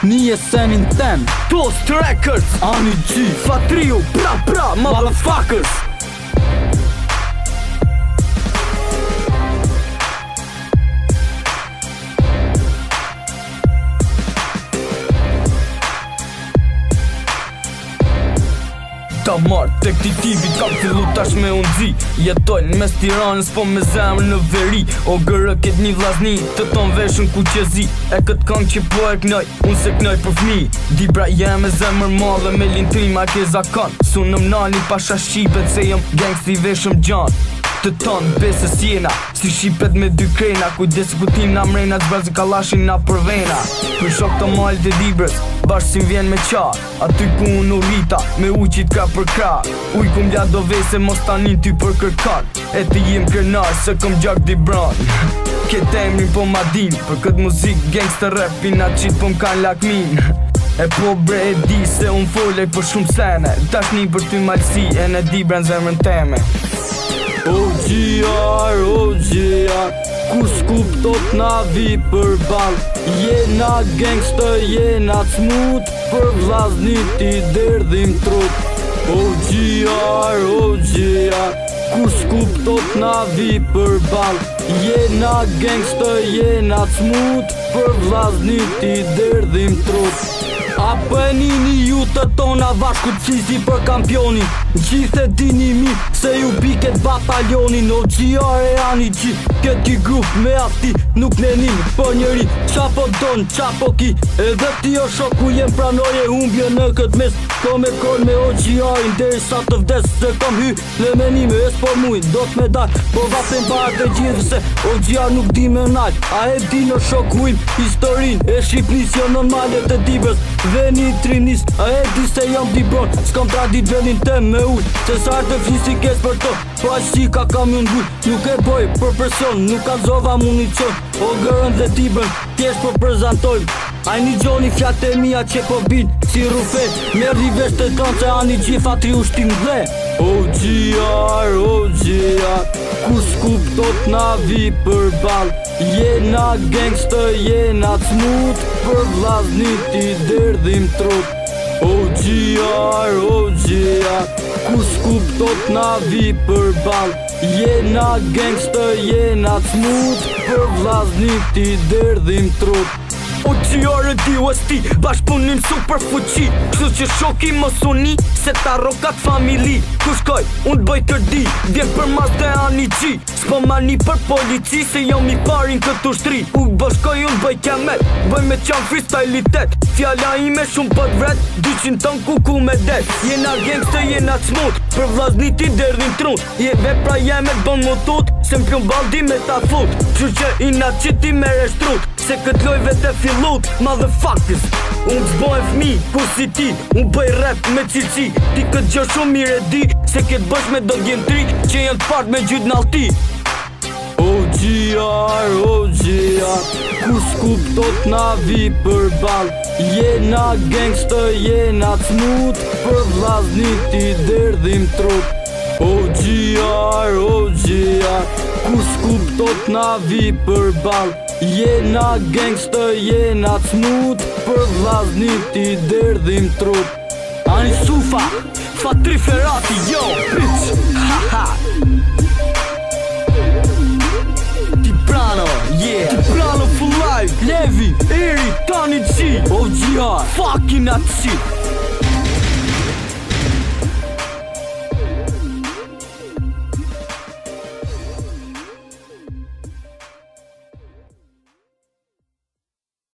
Nije senin ten Toast Records Ani G Fatrio pra motherfuckers Ta marrë tek ti tipit kam fillu tash me unë zi Jetojnë mes Tiranës po me zemrë në veri O gërë ket një vlazni të ton veshën ku qezi E këtë kong që po e knoj, unë se knoj për fmi Dibra jem e zemër madhe me lintrim a ke zakon Sunëm nani pasha shqipet se jëm gangsti veshëm gjan Të tonë besës jena, si shqipet me dy krena Kujdes ku tim na mrena, t'brazë kalashin na për vena Për shok të malë të dibrës, bashkë si vjen me qa Aty ku unë u rita, me uqit ka për kra Uj ku mja do vese, mos tanin ty për kërkan E të jem kërnar, se kom gjak di bran Këtë emrin po ma din, për këtë muzik gangster rap Pina qit po m'kan lakmin E po bre e di se unë folej për shumë sene Tash një për ty malsi, e në di bren zemrën teme OGR Kur s'kuptot na vi për bal Jena gangster, jena t'smut Për vlaznit i derdhim trup OGR Kur s'kuptot na vi për bal Jena gangster, jena t'smut Për vlaznit i derdhim trup Apo e nini ju të tona vashku t'cisi për kampionin Gjithë e dini mi se ju piket batalionin OGR e ani qi Këtë grup me ati nuk nenim për njëri Qa po don, qa po ki Edhe ti o shoku jem pranoje humbje në këtë mes Ko me kon me OGR-in deri sa të vdes Se kom hy në menime e s'po muj Do t'me dak po vapen parë të gjithë Se OGR nuk di me nal A e di në shoku im historin E Shqipnis jo në malet e dibës Veni trinis, a e di se jam di bron S'kam tradit venin tem me uj Se sa të flisi kes për to Po a shika kam ju n'guj Nuk e boj për presion, nuk ka zova municion O gërën dhe tibën, tjesht po prezentojmë A një gjoni fjate mija që po bin Si rufet, merri vesh të tonë Se ani gjifa tri ushtim dhe OGR Kur s'kuptot na vi për bal Jena gangster, jena t'smut Për vlaznit i derdhim trup OGR Kur s'kuptot na vi për bal Jena gangster, jena t'smut Për vlaznit i derdhim trup OGR e di UST, bashkëpunim super fuqi Kështu që shoki mos uni, se ta rokat famili Ku shkoj, unë bëj kërdi, vjen për mas dhe ani qi S'po mani për polici, se jom i parin këtu shtri U bashkoj unë bëj kemet, bëj me qan freestylitet Fjalla ime shumë për vret, 200 ton kuku me det Jena gangster, jena t'smut, për vlaznit i derdhin trun Je vepra jemet bon mutut, se m'pjon baldi me ta fut Që që ina qiti me reshtrut Se këtë loj vete fillut, motherfuckers Unë t'boj fmi, kur si ti Unë bëj rap me cici Ti këtë gjë shumë mire di Se këtë bësh me do gjen tri Që jenë t'part me gjyt n'alti OGR Kur s'kuptot na vi për bal Jena gangster, jena t'smut Për vlaznit i derdhim trup OGR Kur s'kuptot na vi për bal Jena gangster, jena t'smut Për vlaznit i derdhim trup Ani Sufa, Fatri Ferrati, yo, bitch, haha Tiprano, yeah Tiprano for life, Levi, Eri, Tani G OGR, fucking that shit